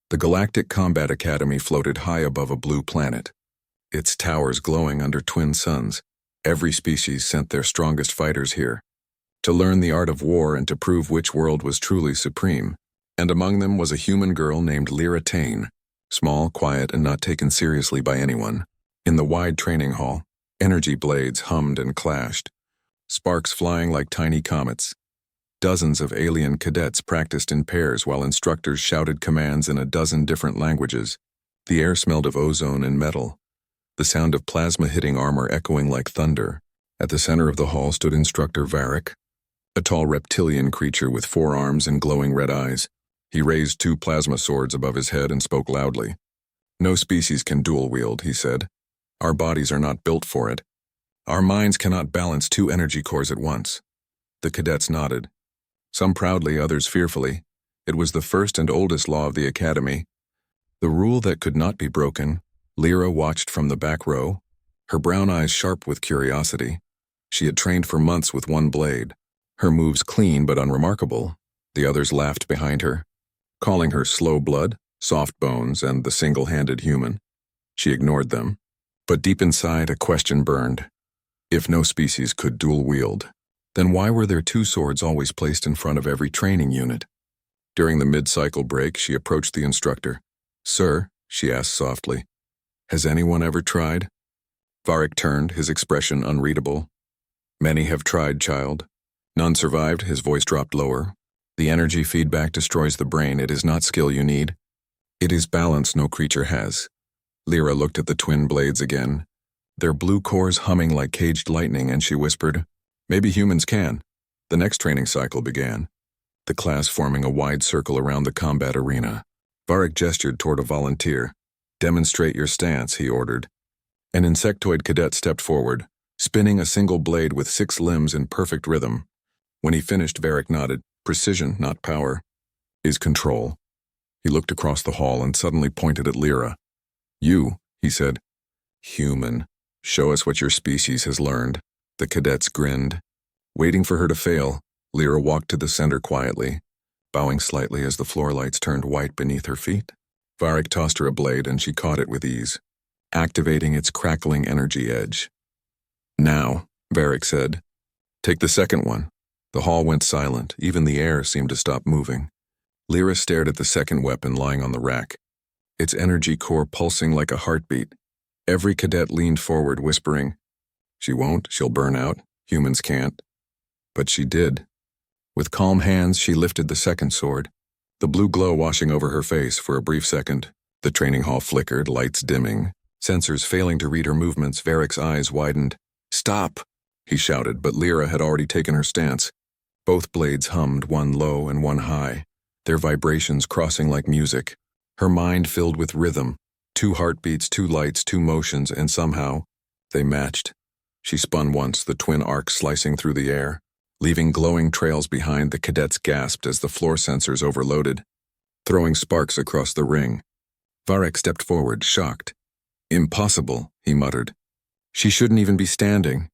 The Galactic Combat Academy floated high above a blue planet, its towers glowing under twin suns. Every species sent their strongest fighters here, to learn the art of war and to prove which world was truly supreme. And among them was a human girl named Lyra Tane, small, quiet, and not taken seriously by anyone. In the wide training hall, energy blades hummed and clashed, sparks flying like tiny comets. Dozens of alien cadets practiced in pairs while instructors shouted commands in a dozen different languages. The air smelled of ozone and metal, the sound of plasma hitting armor echoing like thunder. At the center of the hall stood Instructor Varric, a tall reptilian creature with 4 arms and glowing red eyes. He raised 2 plasma swords above his head and spoke loudly. "No species can dual-wield," he said. "Our bodies are not built for it. Our minds cannot balance 2 energy cores at once." The cadets nodded. Some proudly, others fearfully. It was the first and oldest law of the academy, the rule that could not be broken. Lyra watched from the back row, her brown eyes sharp with curiosity. She had trained for months with one blade, her moves clean but unremarkable. The others laughed behind her, calling her slow blood, soft bones, and the single-handed human. She ignored them, but deep inside a question burned. If no species could dual-wield, then why were there 2 swords always placed in front of every training unit? During the mid-cycle break, she approached the instructor. "Sir," she asked softly, "has anyone ever tried?" Varric turned, his expression unreadable. "Many have tried, child. None survived." His voice dropped lower. "The energy feedback destroys the brain. It is not skill you need. It is balance no creature has." Lyra looked at the twin blades again, their blue cores humming like caged lightning, and she whispered, "Maybe humans can." The next training cycle began, the class forming a wide circle around the combat arena. Varric gestured toward a volunteer. "Demonstrate your stance," he ordered. An insectoid cadet stepped forward, spinning a single blade with 6 limbs in perfect rhythm. When he finished, Varric nodded. "Precision, not power, is control." He looked across the hall and suddenly pointed at Lyra. "You," he said. "Human. Show us what your species has learned." The cadets grinned. Waiting for her to fail, Lyra walked to the center quietly, bowing slightly as the floor lights turned white beneath her feet. Varric tossed her a blade and she caught it with ease, activating its crackling energy edge. "Now," Varric said, "take the second one." The hall went silent. Even the air seemed to stop moving. Lyra stared at the second weapon lying on the rack, its energy core pulsing like a heartbeat. Every cadet leaned forward, whispering, "She won't, she'll burn out. Humans can't." But she did. With calm hands, she lifted the second sword, the blue glow washing over her face for a brief second. The training hall flickered, lights dimming, sensors failing to read her movements. Varric's eyes widened. "Stop!" he shouted, but Lyra had already taken her stance. Both blades hummed, one low and one high, their vibrations crossing like music. Her mind filled with rhythm, 2 heartbeats, 2 lights, 2 motions, and somehow they matched. She spun once, the twin arcs slicing through the air, leaving glowing trails behind. The cadets gasped as the floor sensors overloaded, throwing sparks across the ring. Varric stepped forward, shocked. "Impossible," he muttered. "She shouldn't even be standing."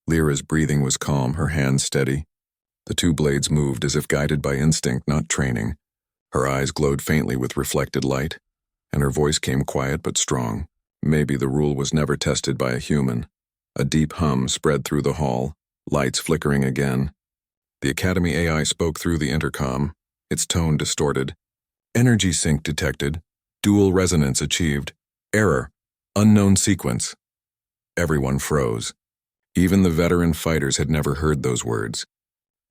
Lyra's breathing was calm, her hands steady. The 2 blades moved as if guided by instinct, not training. Her eyes glowed faintly with reflected light, and her voice came quiet but strong. Maybe the rule was never tested by a human. A deep hum spread through the hall, lights flickering again. The Academy AI spoke through the intercom, its tone distorted. "Energy sync detected. Dual resonance achieved. Error. Unknown sequence." Everyone froze. Even the veteran fighters had never heard those words.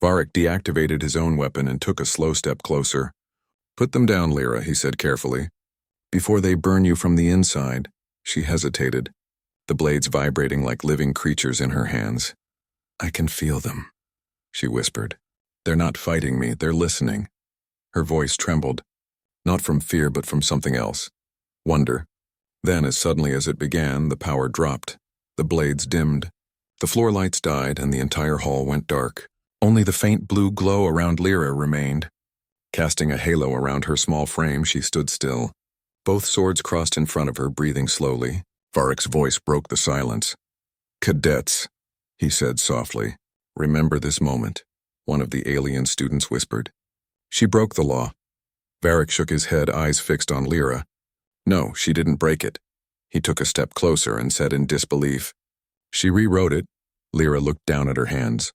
Varric deactivated his own weapon and took a slow step closer. "Put them down, Lyra," he said carefully. "Before they burn you from the inside." She hesitated, the blades vibrating like living creatures in her hands. "I can feel them," she whispered. "They're not fighting me, they're listening." Her voice trembled, not from fear but from something else. Wonder. Then, as suddenly as it began, the power dropped. The blades dimmed. The floor lights died and the entire hall went dark. Only the faint blue glow around Lyra remained. Casting a halo around her small frame, she stood still. Both swords crossed in front of her, breathing slowly. Varric's voice broke the silence. "Cadets," he said softly, "remember this moment," one of the alien students whispered. "She broke the law. Varric shook his head, eyes fixed on Lyra. No, she didn't break it. He took a step closer and said in disbelief. She rewrote it. Lyra looked down at her hands.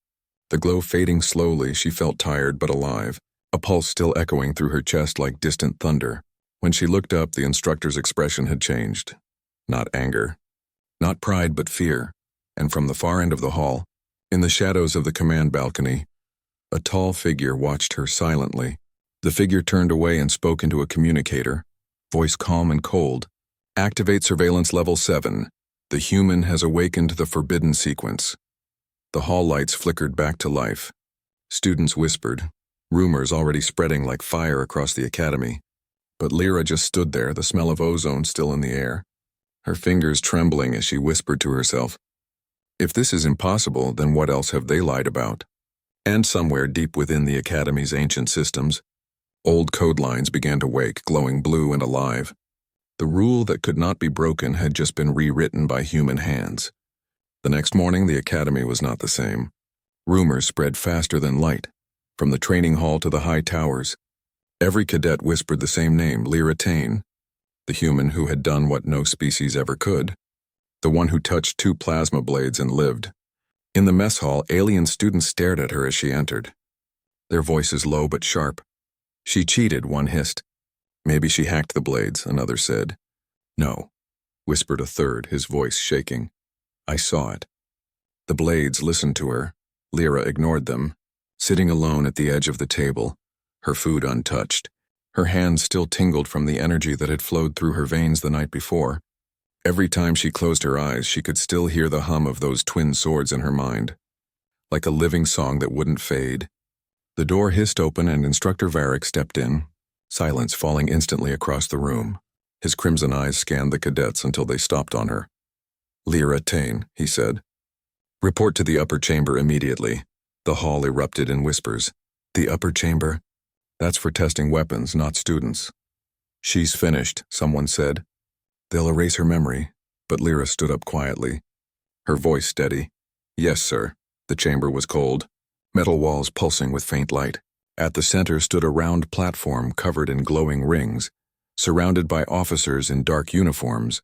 The glow fading slowly, she felt tired but alive, a pulse still echoing through her chest like distant thunder. When she looked up, the instructor's expression had changed. Not anger. Not pride, but fear. And from the far end of the hall, in the shadows of the command balcony, a tall figure watched her silently. The figure turned away and spoke into a communicator, voice calm and cold. Activate surveillance level 7. The human has awakened the forbidden sequence. The hall lights flickered back to life. Students whispered, rumors already spreading like fire across the academy. But Lyra just stood there, the smell of ozone still in the air, her fingers trembling as she whispered to herself, if this is impossible, then what else have they lied about? And somewhere deep within the academy's ancient systems, old code lines began to wake, glowing blue and alive. The rule that could not be broken had just been rewritten by human hands. The next morning, the academy was not the same. Rumors spread faster than light, from the training hall to the high towers. Every cadet whispered the same name, Lyra Tane, the human who had done what no species ever could, the one who touched 2 plasma blades and lived. In the mess hall, alien students stared at her as she entered, their voices low but sharp. She cheated, one hissed. Maybe she hacked the blades, another said. No, whispered a third, his voice shaking. I saw it. The blades listened to her. Lyra ignored them, sitting alone at the edge of the table, her food untouched. Her hands still tingled from the energy that had flowed through her veins the night before. Every time she closed her eyes, she could still hear the hum of those twin swords in her mind, like a living song that wouldn't fade. The door hissed open and Instructor Varric stepped in, silence falling instantly across the room. His crimson eyes scanned the cadets until they stopped on her. Lyra Tane, he said. Report to the upper chamber immediately. The hall erupted in whispers. The upper chamber? That's for testing weapons, not students. She's finished, someone said. They'll erase her memory, but Lyra stood up quietly, her voice steady. Yes, sir. The chamber was cold, metal walls pulsing with faint light. At the center stood a round platform covered in glowing rings, surrounded by officers in dark uniforms.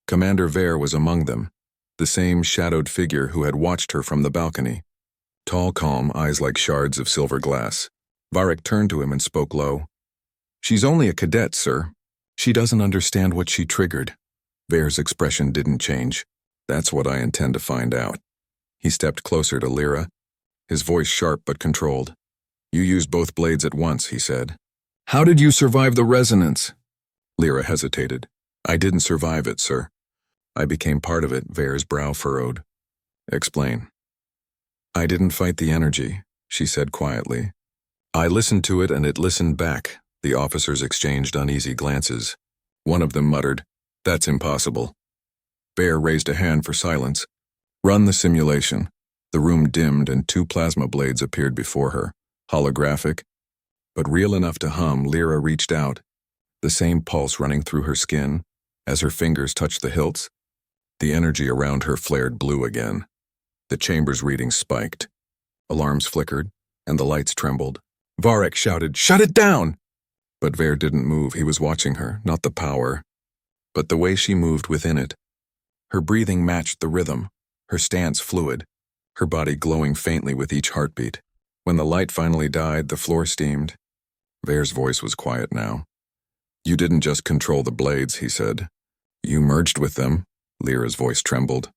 Commander Vare was among them, the same shadowed figure who had watched her from the balcony. Tall, calm, eyes like shards of silver glass. Varric turned to him and spoke low. She's only a cadet, sir. She doesn't understand what she triggered. Vare's expression didn't change. That's what I intend to find out. He stepped closer to Lyra, his voice sharp but controlled. You used both blades at once, he said. How did you survive the resonance? Lyra hesitated. I didn't survive it, sir. I became part of it, Vare's brow furrowed. Explain. I didn't fight the energy, she said quietly. I listened to it and it listened back. The officers exchanged uneasy glances. One of them muttered, That's impossible. Vare raised a hand for silence. Run the simulation. The room dimmed and 2 plasma blades appeared before her, holographic, but real enough to hum. Lyra reached out, the same pulse running through her skin. As her fingers touched the hilts, the energy around her flared blue again. The chamber's readings spiked. Alarms flickered, and the lights trembled. Varric shouted, Shut it down! But Vare didn't move. He was watching her, not the power, but the way she moved within it. Her breathing matched the rhythm, her stance fluid, her body glowing faintly with each heartbeat. When the light finally died, the floor steamed. Vare's voice was quiet now. You didn't just control the blades, he said. You merged with them. Lyra's voice trembled.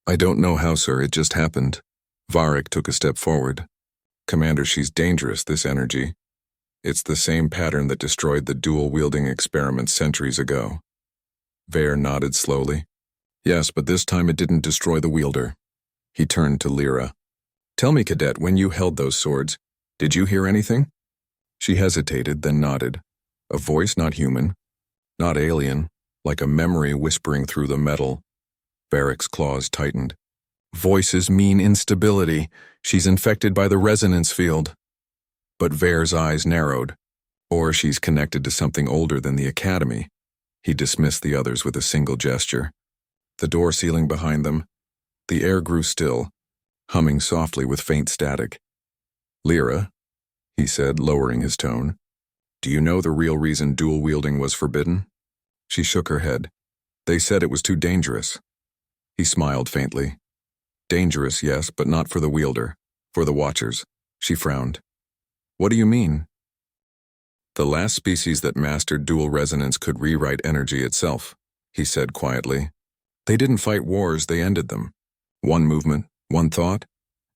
I don't know how, sir, it just happened. Varric took a step forward. Commander, she's dangerous, this energy. It's the same pattern that destroyed the dual-wielding experiment centuries ago. Vare nodded slowly. Yes, but this time it didn't destroy the wielder. He turned to Lyra. Tell me, cadet, when you held those swords, did you hear anything? She hesitated, then nodded. A voice not human, not alien, like a memory whispering through the metal. Varric's claws tightened. Voices mean instability. She's infected by the resonance field. But Vare's eyes narrowed. Or she's connected to something older than the academy. He dismissed the others with a single gesture. The door sealing behind them. The air grew still, humming softly with faint static. Lyra, he said, lowering his tone. Do you know the real reason dual-wielding was forbidden? She shook her head. They said it was too dangerous. He smiled faintly. Dangerous, yes, but not for the wielder. For the watchers. She frowned. What do you mean? The last species that mastered dual resonance could rewrite energy itself, he said quietly. They didn't fight wars, they ended them. One movement, one thought,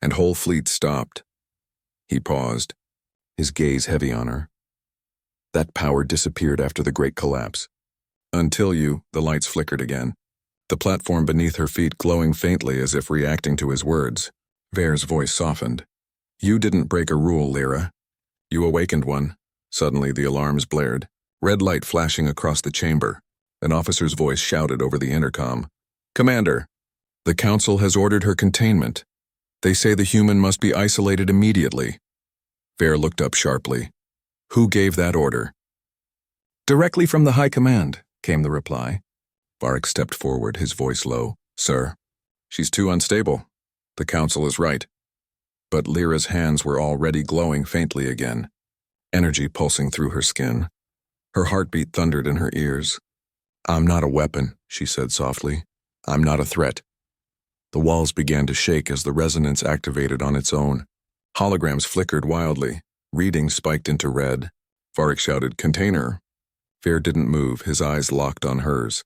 and whole fleets stopped. He paused, his gaze heavy on her. That power disappeared after the Great Collapse. Until the lights flickered again. The platform beneath her feet glowing faintly as if reacting to his words. Vare's voice softened. You didn't break a rule, Lyra. You awakened one. Suddenly the alarms blared. Red light flashing across the chamber. An officer's voice shouted over the intercom. Commander, the council has ordered her containment. They say the human must be isolated immediately. Vare looked up sharply. Who gave that order? Directly from the High Command, came the reply. Varric stepped forward, his voice low. Sir, she's too unstable. The council is right. But Lyra's hands were already glowing faintly again, energy pulsing through her skin. Her heartbeat thundered in her ears. I'm not a weapon, she said softly. I'm not a threat. The walls began to shake as the resonance activated on its own. Holograms flickered wildly. Readings spiked into red. Varric shouted, Container. Vare didn't move, his eyes locked on hers.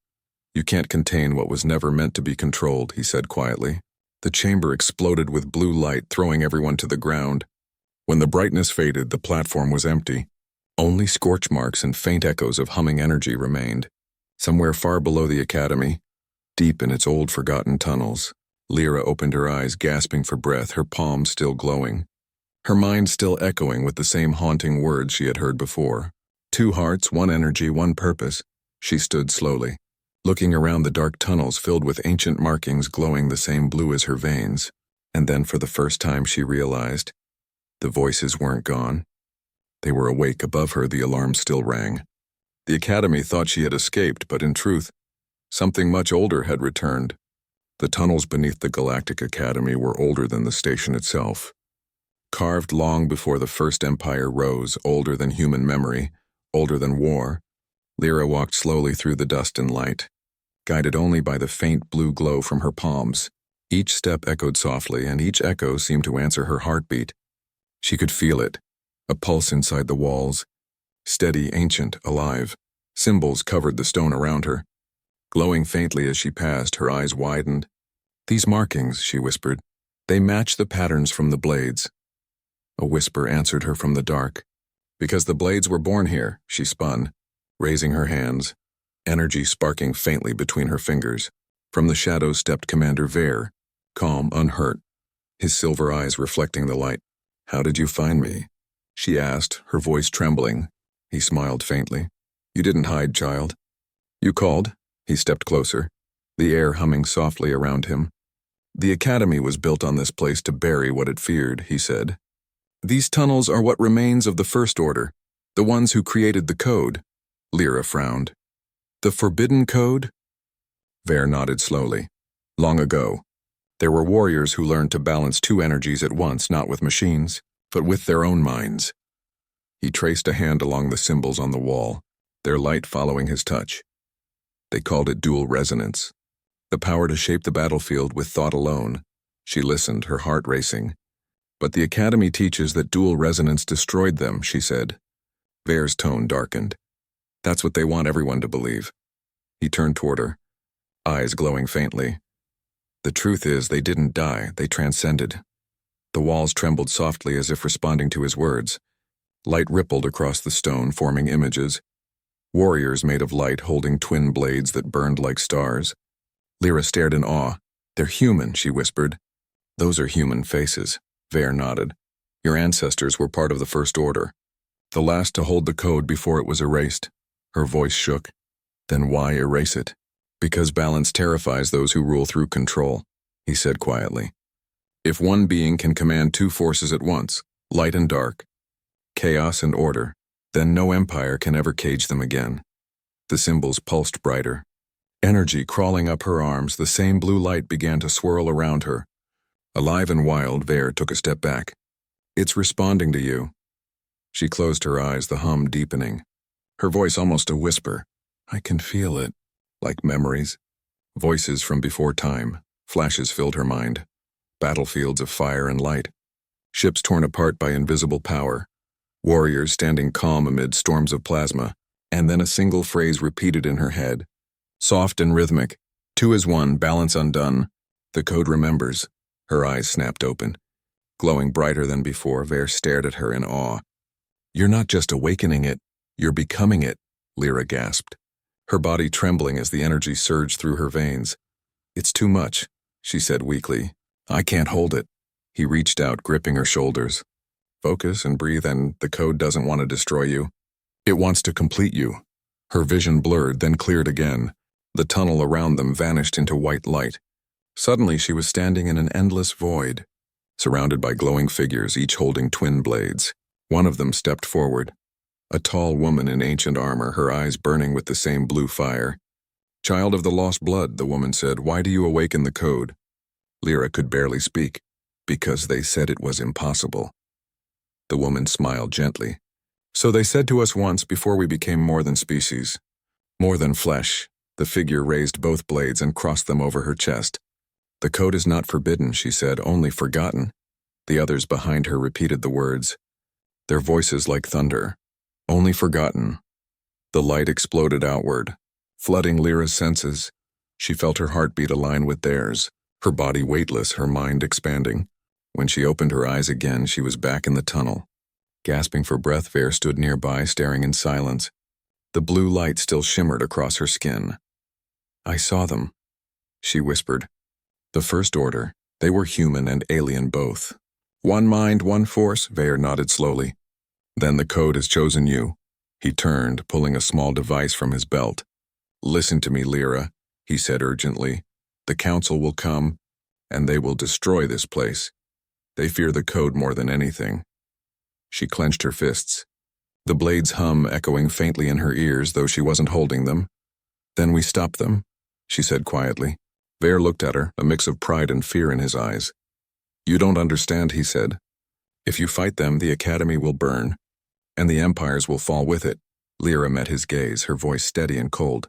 You can't contain what was never meant to be controlled, he said quietly. The chamber exploded with blue light, throwing everyone to the ground. When the brightness faded, the platform was empty. Only scorch marks and faint echoes of humming energy remained. Somewhere far below the academy, deep in its old forgotten tunnels, Lyra opened her eyes, gasping for breath, her palms still glowing. Her mind still echoing with the same haunting words she had heard before. 2 hearts, 1 energy, 1 purpose. She stood slowly, looking around the dark tunnels filled with ancient markings glowing the same blue as her veins. And then for the first time she realized, the voices weren't gone. They were awake above her, the alarm still rang. The academy thought she had escaped, but in truth, something much older had returned. The tunnels beneath the Galactic Academy were older than the station itself. Carved long before the First Empire rose, older than human memory, older than war, Lyra walked slowly through the dust and light, guided only by the faint blue glow from her palms. Each step echoed softly, and each echo seemed to answer her heartbeat. She could feel it, a pulse inside the walls, steady, ancient, alive. Symbols covered the stone around her. Glowing faintly as she passed, her eyes widened. These markings, she whispered, they match the patterns from the blades. A whisper answered her from the dark. Because the blades were born here, she spun, raising her hands, energy sparking faintly between her fingers. From the shadows stepped Commander Vare, calm, unhurt, his silver eyes reflecting the light. How did you find me? She asked, her voice trembling. He smiled faintly. You didn't hide, child. You called. He stepped closer, the air humming softly around him. The academy was built on this place to bury what it feared, he said. These tunnels are what remains of the First Order, the ones who created the code. Lyra frowned. The Forbidden Code? Vare nodded slowly. Long ago, there were warriors who learned to balance 2 energies at once, not with machines, but with their own minds. He traced a hand along the symbols on the wall, their light following his touch. They called it dual resonance, the power to shape the battlefield with thought alone. She listened, her heart racing. But the academy teaches that dual resonance destroyed them, she said. Vare's tone darkened. That's what they want everyone to believe. He turned toward her, eyes glowing faintly. The truth is, they didn't die, they transcended. The walls trembled softly as if responding to his words. Light rippled across the stone, forming images. Warriors made of light holding twin blades that burned like stars. Lyra stared in awe. They're human, she whispered. Those are human faces. Vare nodded. Your ancestors were part of the First Order, the last to hold the code before it was erased. Her voice shook. Then why erase it? Because balance terrifies those who rule through control, he said quietly. If one being can command 2 forces at once, light and dark, chaos and order, then no empire can ever cage them again. The symbols pulsed brighter. Energy crawling up her arms, the same blue light began to swirl around her. Alive and wild, Vare took a step back. It's responding to you. She closed her eyes, the hum deepening. Her voice almost a whisper. I can feel it. Like memories. Voices from before time. Flashes filled her mind. Battlefields of fire and light. Ships torn apart by invisible power. Warriors standing calm amid storms of plasma. And then a single phrase repeated in her head. Soft and rhythmic. Two as one, balance undone. The code remembers. Her eyes snapped open. Glowing brighter than before, Vare stared at her in awe. You're not just awakening it, you're becoming it, Lyra gasped. Her body trembling as the energy surged through her veins. It's too much, she said weakly. I can't hold it. He reached out, gripping her shoulders. Focus and breathe, and the code doesn't want to destroy you. It wants to complete you. Her vision blurred, then cleared again. The tunnel around them vanished into white light. Suddenly she was standing in an endless void, surrounded by glowing figures, each holding twin blades. One of them stepped forward. A tall woman in ancient armor, her eyes burning with the same blue fire. Child of the lost blood, the woman said, why do you awaken the code? Lyra could barely speak. Because they said it was impossible. The woman smiled gently. So they said to us once before we became more than species. More than flesh. The figure raised both blades and crossed them over her chest. The code is not forbidden, she said, only forgotten. The others behind her repeated the words. Their voices like thunder. Only forgotten. The light exploded outward, flooding Lyra's senses. She felt her heartbeat align with theirs, her body weightless, her mind expanding. When she opened her eyes again, she was back in the tunnel. Gasping for breath, Vare stood nearby, staring in silence. The blue light still shimmered across her skin. I saw them, she whispered. The First Order. They were human and alien both. One mind, one force, Vare nodded slowly. Then the code has chosen you. He turned, pulling a small device from his belt. Listen to me, Lyra, he said urgently. The Council will come, and they will destroy this place. They fear the code more than anything. She clenched her fists. The blades hum, echoing faintly in her ears, though she wasn't holding them. Then we stop them, she said quietly. Vare looked at her, a mix of pride and fear in his eyes. You don't understand, he said. If you fight them, the Academy will burn, and the empires will fall with it. Lyra met his gaze, her voice steady and cold.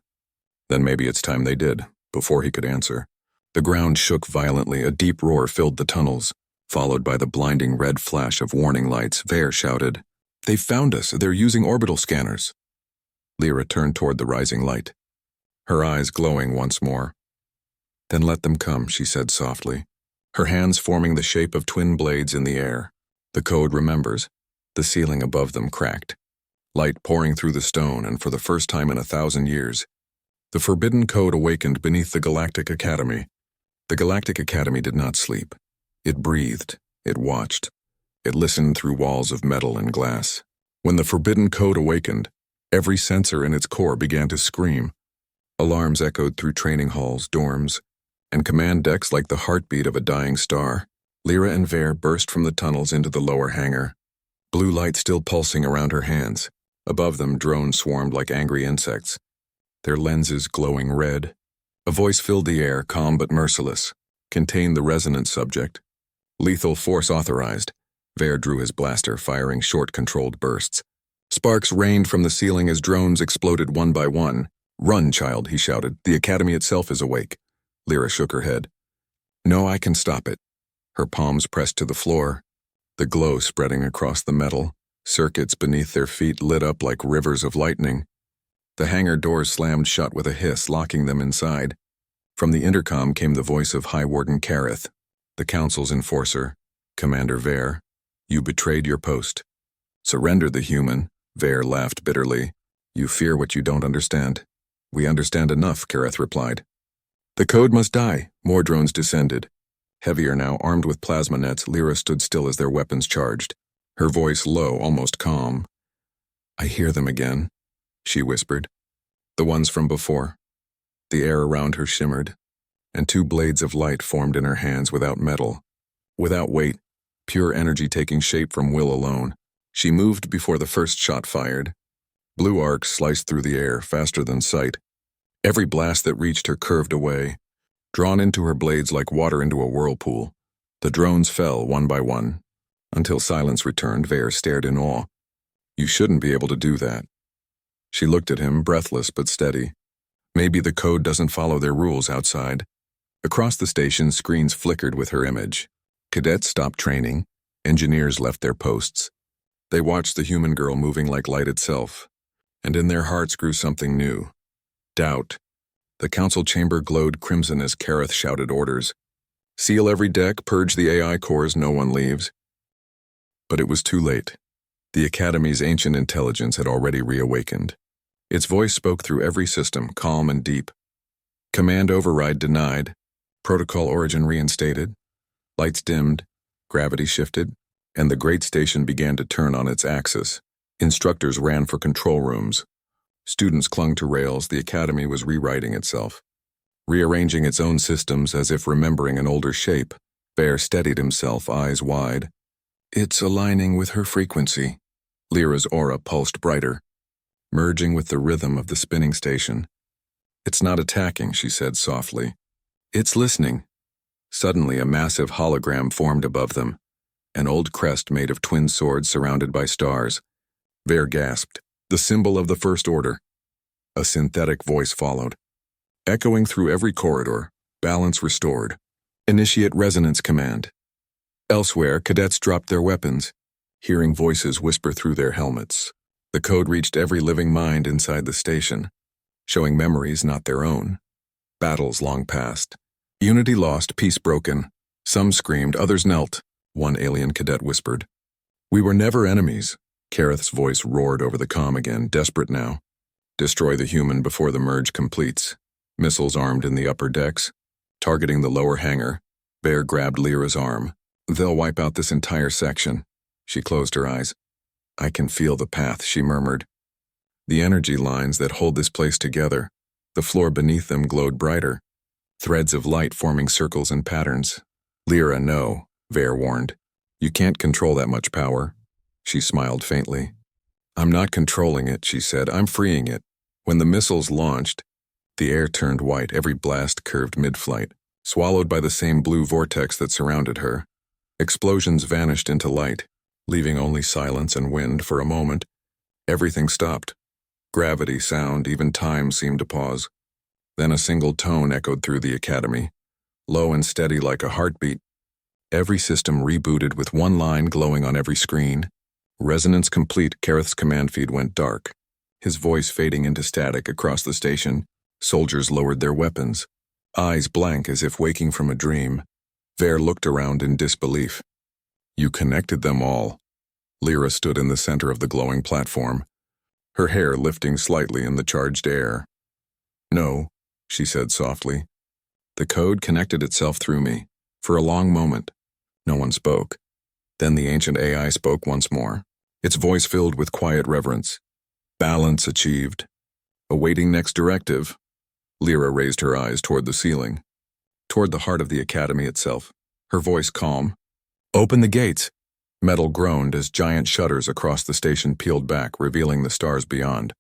Then maybe it's time they did, before he could answer. The ground shook violently, a deep roar filled the tunnels, followed by the blinding red flash of warning lights. Vare shouted, They've found us, they're using orbital scanners. Lyra turned toward the rising light, her eyes glowing once more. Then let them come, she said softly, her hands forming the shape of twin blades in the air. The code remembers. The ceiling above them cracked, light pouring through the stone, and for the first time in 1,000 years, the forbidden code awakened beneath the Galactic Academy. The Galactic Academy did not sleep. It breathed, it watched, it listened through walls of metal and glass. When the forbidden code awakened, every sensor in its core began to scream. Alarms echoed through training halls, dorms, and command decks like the heartbeat of a dying star. Lyra and Vare burst from the tunnels into the lower hangar, blue light still pulsing around her hands. Above them, drones swarmed like angry insects, their lenses glowing red. A voice filled the air, calm but merciless. Contained the resonance subject. Lethal force authorized. Vare drew his blaster, firing short, controlled bursts. Sparks rained from the ceiling as drones exploded one by one. Run, child, he shouted. The Academy itself is awake. Lyra shook her head. No, I can stop it. Her palms pressed to the floor, the glow spreading across the metal. Circuits beneath their feet lit up like rivers of lightning. The hangar doors slammed shut with a hiss, locking them inside. From the intercom came the voice of High Warden Kareth, the Council's enforcer. Commander Vare, you betrayed your post. Surrender the human. Vare laughed bitterly. You fear what you don't understand. We understand enough, Kareth replied. The code must die. More drones descended. Heavier now, armed with plasma nets, Lyra stood still as their weapons charged, her voice low, almost calm. I hear them again, she whispered. The ones from before. The air around her shimmered, and two blades of light formed in her hands without metal, without weight, pure energy taking shape from will alone. She moved before the first shot fired. Blue arcs sliced through the air, faster than sight. Every blast that reached her curved away, drawn into her blades like water into a whirlpool. The drones fell one by one. Until silence returned, Vare stared in awe. You shouldn't be able to do that. She looked at him, breathless but steady. Maybe the code doesn't follow their rules outside. Across the station, screens flickered with her image. Cadets stopped training. Engineers left their posts. They watched the human girl moving like light itself, and in their hearts grew something new. Doubt. The council chamber glowed crimson as Kareth shouted orders. Seal every deck, purge the AI cores, no one leaves. But it was too late. The Academy's ancient intelligence had already reawakened. Its voice spoke through every system, calm and deep. Command override denied. Protocol origin reinstated. Lights dimmed. Gravity shifted. And the great station began to turn on its axis. Instructors ran for control rooms. Students clung to rails. The Academy was rewriting itself. Rearranging its own systems as if remembering an older shape. Bear steadied himself, eyes wide. It's aligning with her frequency. Lyra's aura pulsed brighter, merging with the rhythm of the spinning station. It's not attacking, she said softly. It's listening. Suddenly, a massive hologram formed above them, an old crest made of twin swords surrounded by stars. Vare gasped, the symbol of the First Order. A synthetic voice followed. Echoing through every corridor, balance restored. Initiate resonance command. Elsewhere, cadets dropped their weapons, hearing voices whisper through their helmets. The code reached every living mind inside the station, showing memories not their own. Battles long past. Unity lost, peace broken. Some screamed, others knelt, one alien cadet whispered. We were never enemies. Kareth's voice roared over the comm again, desperate now. Destroy the human before the merge completes. Missiles armed in the upper decks, targeting the lower hangar. Vare grabbed Lyra's arm. They'll wipe out this entire section. She closed her eyes. I can feel the path, she murmured. The energy lines that hold this place together. The floor beneath them glowed brighter. Threads of light forming circles and patterns. Lyra, no, Vare warned. You can't control that much power. She smiled faintly. I'm not controlling it, she said. I'm freeing it. When the missiles launched, the air turned white, every blast curved mid-flight, swallowed by the same blue vortex that surrounded her. Explosions vanished into light, leaving only silence and wind for a moment. Everything stopped. Gravity, sound, even time seemed to pause. Then a single tone echoed through the Academy, low and steady like a heartbeat. Every system rebooted with one line glowing on every screen. Resonance complete, Kareth's command feed went dark, his voice fading into static across the station. Soldiers lowered their weapons, eyes blank as if waking from a dream. Vare looked around in disbelief. You connected them all. Lyra stood in the center of the glowing platform, her hair lifting slightly in the charged air. No, she said softly. The code connected itself through me. For a long moment, no one spoke. Then the ancient AI spoke once more, its voice filled with quiet reverence. Balance achieved. Awaiting next directive. Lyra raised her eyes toward the ceiling, toward the heart of the Academy itself, her voice calm. Open the gates. Metal groaned as giant shutters across the station peeled back, revealing the stars beyond.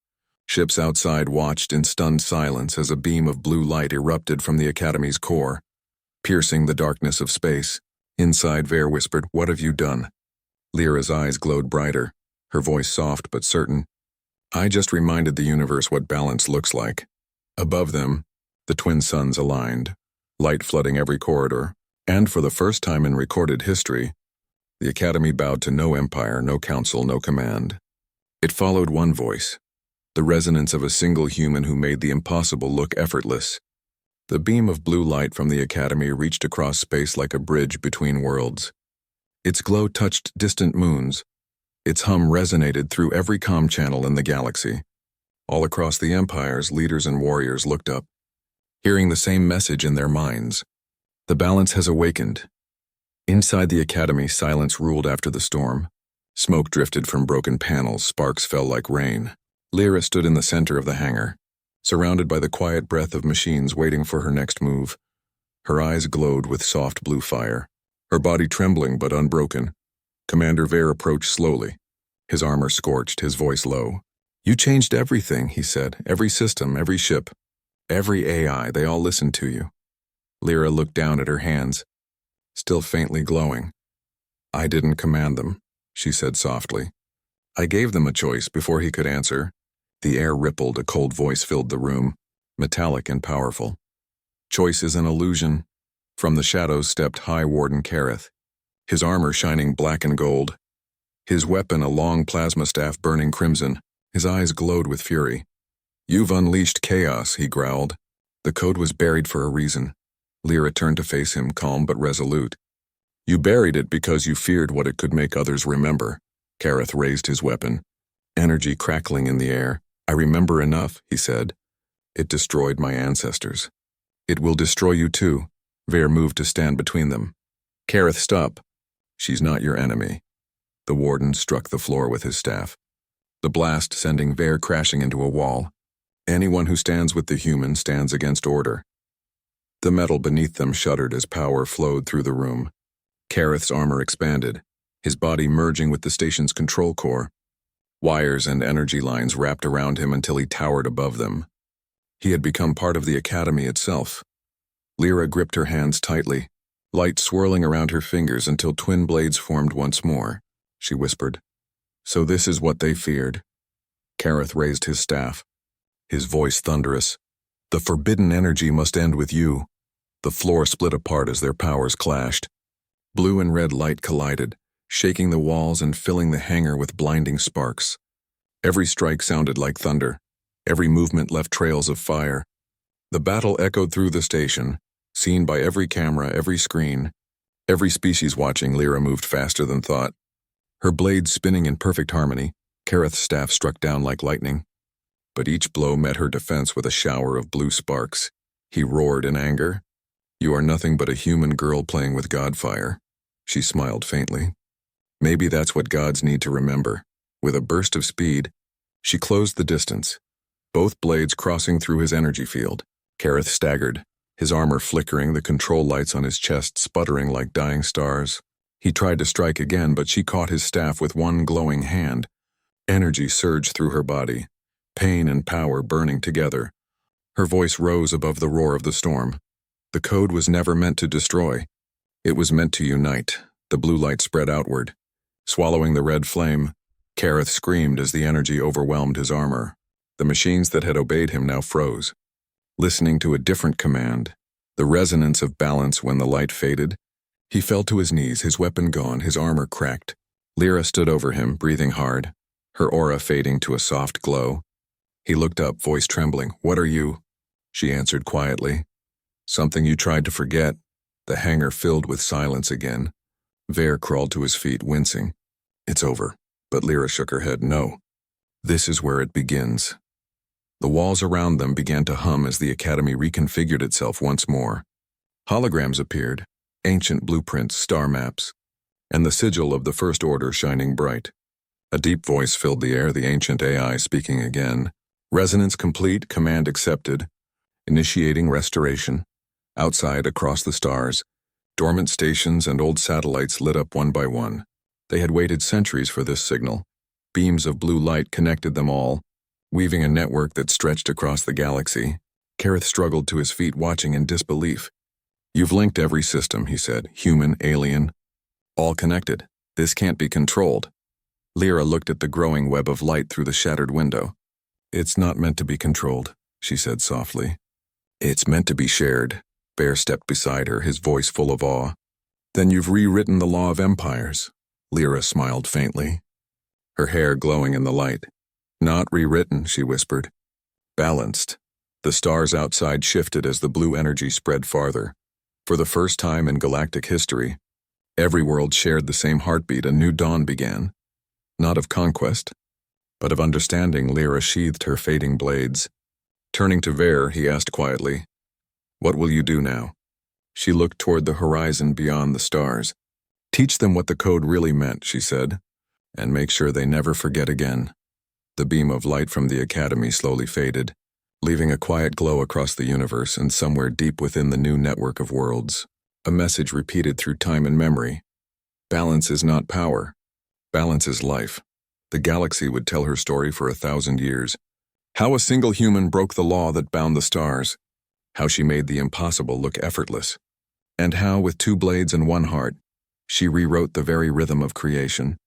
Ships outside watched in stunned silence as a beam of blue light erupted from the Academy's core, piercing the darkness of space. Inside, Vare whispered, What have you done? Lyra's eyes glowed brighter, her voice soft but certain. I just reminded the universe what balance looks like. Above them, the twin suns aligned, light flooding every corridor, and for the first time in recorded history, the Academy bowed to no empire, no council, no command. It followed one voice, the resonance of a single human who made the impossible look effortless. The beam of blue light from the Academy reached across space like a bridge between worlds. Its glow touched distant moons. Its hum resonated through every comm channel in the galaxy. All across the empires, leaders and warriors looked up, hearing the same message in their minds. The balance has awakened. Inside the Academy, silence ruled after the storm. Smoke drifted from broken panels, sparks fell like rain. Lyra stood in the center of the hangar, surrounded by the quiet breath of machines waiting for her next move. Her eyes glowed with soft blue fire, her body trembling but unbroken. Commander Vare approached slowly, his armor scorched, his voice low. You changed everything, he said. Every system, every ship, every AI, they all listened to you. Lyra looked down at her hands, still faintly glowing. I didn't command them, she said softly. I gave them a choice before he could answer. The air rippled, a cold voice filled the room, metallic and powerful. Choice is an illusion. From the shadows stepped High Warden Kareth, his armor shining black and gold, his weapon a long plasma staff burning crimson. His eyes glowed with fury. "You've unleashed chaos," he growled. The code was buried for a reason. Lyra turned to face him, calm but resolute. "You buried it because you feared what it could make others remember." Kareth raised his weapon, energy crackling in the air. "I remember enough," he said. "It destroyed my ancestors. It will destroy you too." Vare moved to stand between them. "Kareth, stop. She's not your enemy." The warden struck the floor with his staff, the blast sending Vare crashing into a wall. Anyone who stands with the human stands against order. The metal beneath them shuddered as power flowed through the room. Kareth's armor expanded, his body merging with the station's control core. Wires and energy lines wrapped around him until he towered above them. He had become part of the academy itself. Lyra gripped her hands tightly, light swirling around her fingers until twin blades formed once more. She whispered, "So this is what they feared." Kareth raised his staff, his voice thunderous. "The forbidden energy must end with you." The floor split apart as their powers clashed. Blue and red light collided, shaking the walls and filling the hangar with blinding sparks. Every strike sounded like thunder. Every movement left trails of fire. The battle echoed through the station, seen by every camera, every screen. Every species watching, Lyra moved faster than thought. Her blades spinning in perfect harmony, Kareth's staff struck down like lightning. But each blow met her defense with a shower of blue sparks. He roared in anger. "You are nothing but a human girl playing with godfire." She smiled faintly. Maybe that's what gods need to remember. With a burst of speed, she closed the distance, both blades crossing through his energy field. Kareth staggered, his armor flickering, the control lights on his chest sputtering like dying stars. He tried to strike again, but she caught his staff with one glowing hand. Energy surged through her body, pain and power burning together. Her voice rose above the roar of the storm. The code was never meant to destroy. It was meant to unite. The blue light spread outward. Swallowing the red flame, Kareth screamed as the energy overwhelmed his armor. The machines that had obeyed him now froze, listening to a different command, the resonance of balance. When the light faded, he fell to his knees, his weapon gone, his armor cracked. Lyra stood over him, breathing hard, her aura fading to a soft glow. He looked up, voice trembling. "What are you?" She answered quietly. "Something you tried to forget." The hangar filled with silence again. Vare crawled to his feet, wincing. "It's over." But Lyra shook her head. "No. This is where it begins." The walls around them began to hum as the academy reconfigured itself once more. Holograms appeared, ancient blueprints, star maps, and the sigil of the First Order shining bright. A deep voice filled the air, the ancient AI speaking again. "Resonance complete, command accepted. Initiating restoration." Outside, across the stars, dormant stations and old satellites lit up one by one. They had waited centuries for this signal. Beams of blue light connected them all, weaving a network that stretched across the galaxy. Kareth struggled to his feet, watching in disbelief. "You've linked every system," he said. "Human, alien, all connected. This can't be controlled." Lyra looked at the growing web of light through the shattered window. "It's not meant to be controlled," she said softly. "It's meant to be shared." Vare stepped beside her, his voice full of awe. "Then you've rewritten the law of empires." Lyra smiled faintly, her hair glowing in the light. "Not rewritten," she whispered. "Balanced." The stars outside shifted as the blue energy spread farther. For the first time in galactic history, every world shared the same heartbeat. A new dawn began. Not of conquest, but of understanding. Lyra sheathed her fading blades. Turning to Vare, he asked quietly, "What will you do now?" She looked toward the horizon beyond the stars. "Teach them what the code really meant," she said, "and make sure they never forget again." The beam of light from the academy slowly faded, leaving a quiet glow across the universe, and somewhere deep within the new network of worlds, a message repeated through time and memory. Balance is not power. Balance is life. The galaxy would tell her story for 1,000 years. How a single human broke the law that bound the stars. How she made the impossible look effortless. And how, with 2 blades and 1 heart, she rewrote the very rhythm of creation.